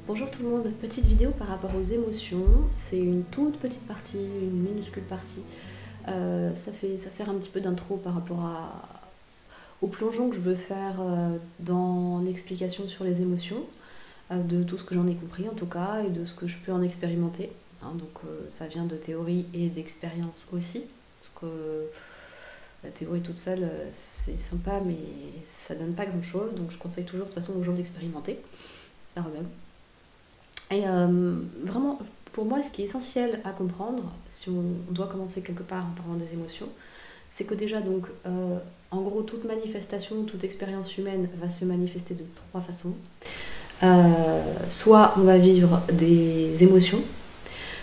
Bonjour tout le monde, petite vidéo par rapport aux émotions, c'est une toute petite partie, une minuscule partie. Ça sert un petit peu d'intro par rapport au plongeon que je veux faire dans l'explication sur les émotions, de tout ce que j'en ai compris en tout cas, et de ce que je peux en expérimenter. Ça vient de théorie et d'expérience aussi, parce que la théorie toute seule c'est sympa mais ça donne pas grand chose, donc je conseille toujours de toute façon aux gens d'expérimenter par eux-mêmes. Et vraiment, pour moi, ce qui est essentiel à comprendre, si on doit commencer quelque part en parlant des émotions, c'est que déjà, donc, en gros, toute manifestation, toute expérience humaine va se manifester de trois façons. Soit on va vivre des émotions,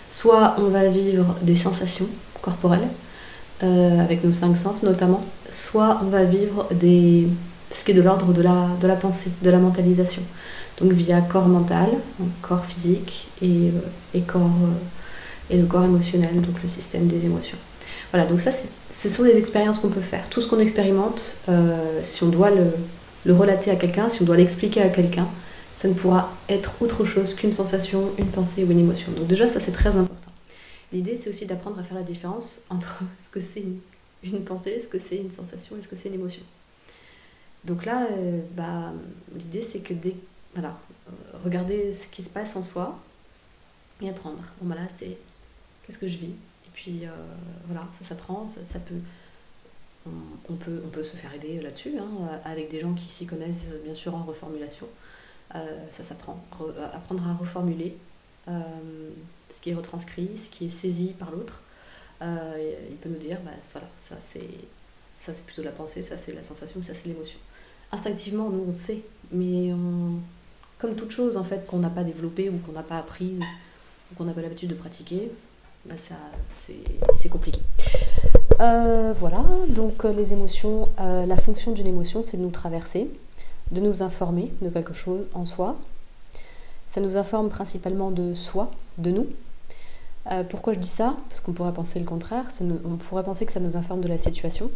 soit on va vivre des sensations corporelles, avec nos cinq sens notamment, soit on va vivre ce qui est de l'ordre de la pensée, de la mentalisation. Donc via corps mental, corps physique et le corps émotionnel, donc le système des émotions. Voilà, donc ça, ce sont les expériences qu'on peut faire. Tout ce qu'on expérimente, si on doit le relater à quelqu'un, si on doit l'expliquer à quelqu'un, ça ne pourra être autre chose qu'une sensation, une pensée ou une émotion. Donc déjà, ça c'est très important. L'idée, c'est aussi d'apprendre à faire la différence entre ce que c'est une pensée, ce que c'est une sensation et ce que c'est une émotion. Donc là, l'idée, c'est que regarder ce qui se passe en soi et apprendre. Bon, là, c'est qu'est-ce que je vis. Et puis, voilà, ça s'apprend, ça peut... On peut se faire aider là-dessus, avec des gens qui s'y connaissent, bien sûr, en reformulation. Ça s'apprend. Apprendre à reformuler ce qui est retranscrit, ce qui est saisi par l'autre. Il peut nous dire, voilà, ça c'est plutôt la pensée, ça c'est la sensation, ça c'est l'émotion. Instinctivement, nous, on sait, mais comme toute chose en fait qu'on n'a pas développée ou qu'on n'a pas apprise ou qu'on n'a pas l'habitude de pratiquer, c'est compliqué. Voilà, donc les émotions, la fonction d'une émotion, c'est de nous traverser, de nous informer de quelque chose en soi. Ça nous informe principalement de soi, de nous. Pourquoi je dis ça? Parce qu'on pourrait penser le contraire, on pourrait penser que ça nous informe de la situation.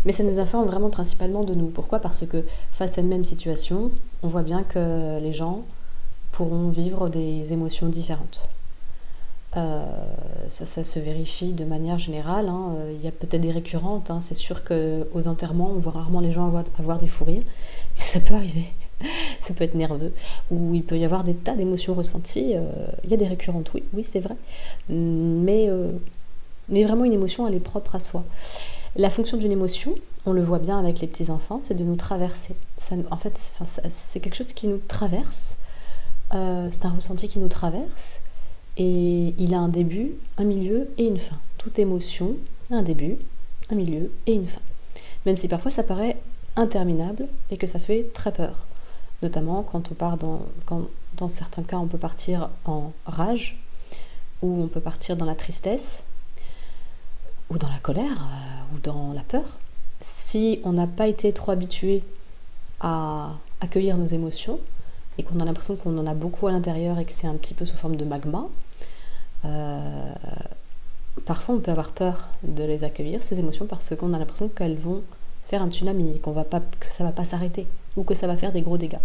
Mais ça nous informe vraiment principalement de nous. Pourquoi? Parce que face à une même situation, on voit bien que les gens pourront vivre des émotions différentes. Ça se vérifie de manière générale. Il y a peut-être des récurrentes. C'est sûr qu'aux enterrements, on voit rarement les gens avoir des fous rires. Mais ça peut arriver. Ça peut être nerveux. Ou il peut y avoir des tas d'émotions ressenties. Il y a des récurrentes, oui c'est vrai. Mais vraiment, une émotion, elle est propre à soi. La fonction d'une émotion, on le voit bien avec les petits-enfants, c'est de nous traverser. C'est quelque chose qui nous traverse, c'est un ressenti qui nous traverse, et il a un début, un milieu et une fin. Toute émotion a un début, un milieu et une fin. Même si parfois ça paraît interminable et que ça fait très peur. Notamment quand dans certains cas on peut partir en rage, ou on peut partir dans la tristesse, ou dans la colère, ou dans la peur. Si on n'a pas été trop habitué à accueillir nos émotions, et qu'on a l'impression qu'on en a beaucoup à l'intérieur et que c'est un petit peu sous forme de magma, parfois on peut avoir peur de les accueillir, ces émotions, parce qu'on a l'impression qu'elles vont faire un tsunami, que ça va pas s'arrêter, ou que ça va faire des gros dégâts.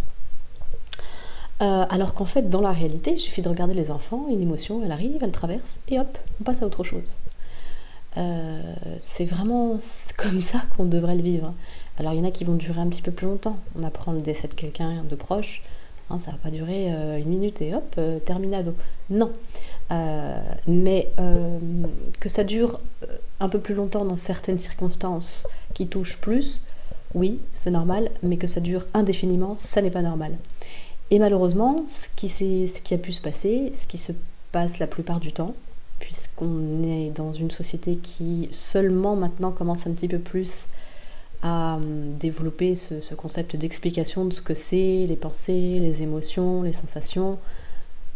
Alors qu'en fait, dans la réalité, il suffit de regarder les enfants, une émotion, elle arrive, elle traverse, et hop, on passe à autre chose. C'est vraiment comme ça qu'on devrait le vivre. Alors il y en a qui vont durer un petit peu plus longtemps. On apprend le décès de quelqu'un de proche, ça va pas durer une minute et hop, terminado. Non. Mais que ça dure un peu plus longtemps dans certaines circonstances qui touchent plus, oui, c'est normal, mais que ça dure indéfiniment, ça n'est pas normal. Et malheureusement, ce qui a pu se passer, ce qui se passe la plupart du temps, puisqu'on est dans une société qui seulement maintenant commence un petit peu plus à développer ce concept d'explication de ce que c'est, les pensées, les émotions, les sensations,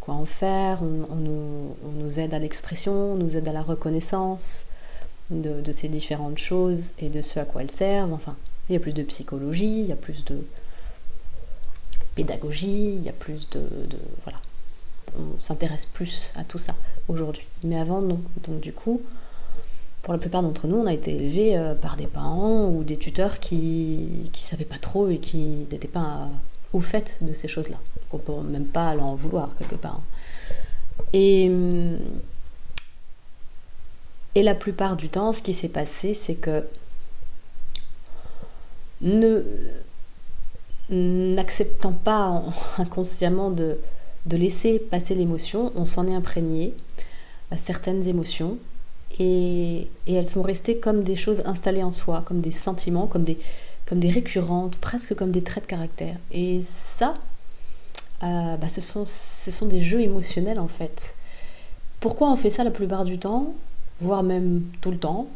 quoi en faire, on nous aide à l'expression, on nous aide à la reconnaissance de ces différentes choses et de ce à quoi elles servent. Enfin, il y a plus de psychologie, il y a plus de pédagogie, il y a plus voilà. On s'intéresse plus à tout ça aujourd'hui. Mais avant, non. Donc du coup, pour la plupart d'entre nous, on a été élevés par des parents ou des tuteurs qui savaient pas trop et qui n'étaient pas au fait de ces choses-là. on peut même pas l'en vouloir quelque part. Et la plupart du temps, ce qui s'est passé, c'est que n'acceptant pas inconsciemment de laisser passer l'émotion, on s'en est imprégné à certaines émotions et elles sont restées comme des choses installées en soi, comme des sentiments, comme des récurrentes, presque comme des traits de caractère. Et ça, ce sont des jeux émotionnels en fait. Pourquoi on fait ça la plupart du temps, voire même tout le temps,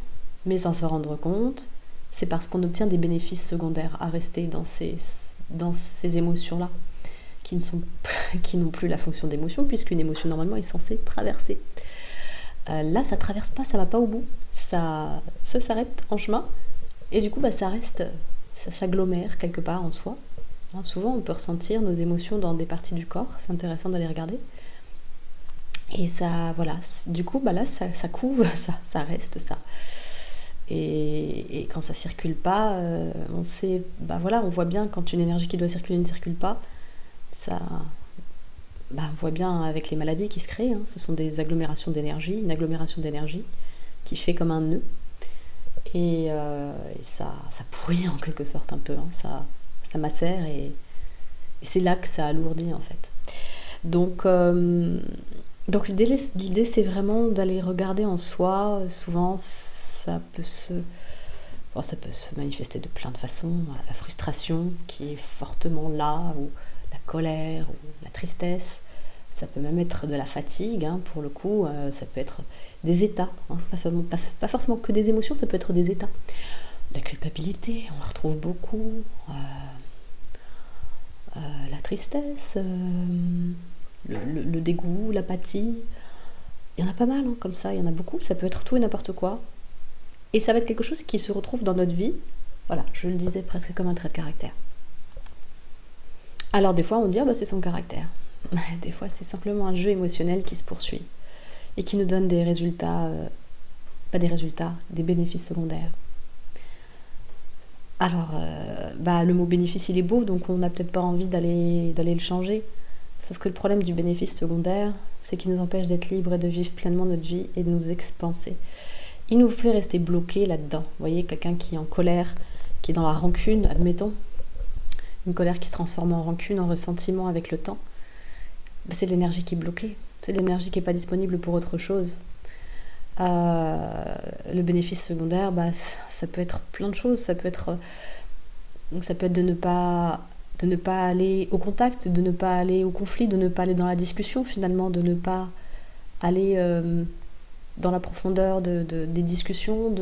mais sans se rendre compte? C'est parce qu'on obtient des bénéfices secondaires à rester dans ces émotions-là, qui n'ont plus la fonction d'émotion, puisqu'une émotion normalement est censée traverser. Là, ça traverse pas, ça va pas au bout, ça s'arrête en chemin, et du coup, ça reste, ça s'agglomère quelque part en soi. Hein, souvent, on peut ressentir nos émotions dans des parties du corps, c'est intéressant d'aller regarder. Et ça, voilà, du coup, là, ça couve, ça reste, ça. Et quand ça circule pas, on sait, on voit bien quand une énergie qui doit circuler ne circule pas, ça, on voit bien avec les maladies qui se créent, hein, ce sont des agglomérations d'énergie, une agglomération d'énergie qui fait comme un nœud, et ça pourrit en quelque sorte un peu, hein, ça macère, et c'est là que ça alourdit en fait. Donc l'idée c'est vraiment d'aller regarder en soi. Souvent ça peut se manifester de plein de façons. La frustration qui est fortement là, ou la colère, ou la tristesse. Ça peut même être de la fatigue, hein, pour le coup. Ça peut être des états, hein, pas forcément que des émotions, ça peut être des états. La culpabilité, on la retrouve beaucoup. La tristesse, le dégoût, l'apathie. Il y en a pas mal, hein, comme ça, il y en a beaucoup. Ça peut être tout et n'importe quoi. Et ça va être quelque chose qui se retrouve dans notre vie. Voilà, je le disais, presque comme un trait de caractère. Alors des fois, on dit, c'est son caractère. Des fois, c'est simplement un jeu émotionnel qui se poursuit et qui nous donne des résultats, des bénéfices secondaires. Alors, le mot bénéfice, il est beau, donc on n'a peut-être pas envie d'aller le changer. Sauf que le problème du bénéfice secondaire, c'est qu'il nous empêche d'être libres et de vivre pleinement notre vie et de nous expanser. Il nous fait rester bloqués là-dedans. Vous voyez, quelqu'un qui est en colère, qui est dans la rancune, admettons, une colère qui se transforme en rancune, en ressentiment avec le temps, c'est de l'énergie qui est bloquée. C'est de l'énergie qui n'est pas disponible pour autre chose. Le bénéfice secondaire, ça peut être plein de choses. Ça peut être de ne pas aller au contact, de ne pas aller au conflit, de ne pas aller dans la discussion finalement, de ne pas aller dans la profondeur des discussions,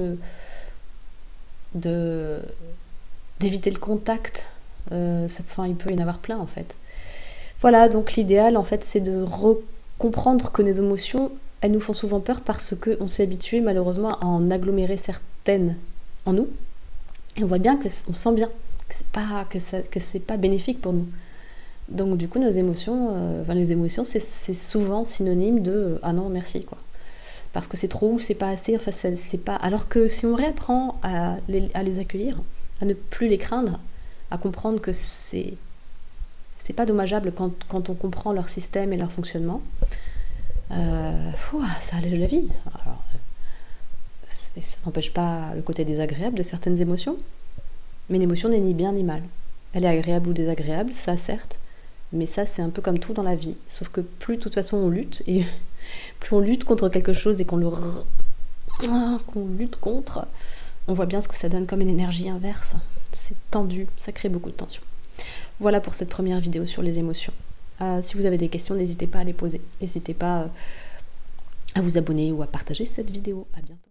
d'éviter le contact. Il peut y en avoir plein en fait. Voilà, donc l'idéal en fait c'est de comprendre que nos émotions, elles nous font souvent peur parce qu'on s'est habitué malheureusement à en agglomérer certaines en nous. Et on voit bien on sent bien que c'est pas bénéfique pour nous. Donc du coup nos émotions, les émotions c'est souvent synonyme de ah non merci quoi. Parce que c'est trop ou c'est pas assez, c'est pas. Alors que si on réapprend à les accueillir, à ne plus les craindre, à comprendre que c'est pas dommageable quand on comprend leur système et leur fonctionnement, ça allège la vie. Alors, ça n'empêche pas le côté désagréable de certaines émotions, mais une émotion n'est ni bien ni mal. Elle est agréable ou désagréable, ça certes, mais ça c'est un peu comme tout dans la vie, sauf que plus de toute façon on lutte, et plus on lutte contre quelque chose et qu'on lutte contre, on voit bien ce que ça donne comme une énergie inverse. C'est tendu, ça crée beaucoup de tension. Voilà pour cette première vidéo sur les émotions. Si vous avez des questions, n'hésitez pas à les poser. N'hésitez pas à vous abonner ou à partager cette vidéo. À bientôt.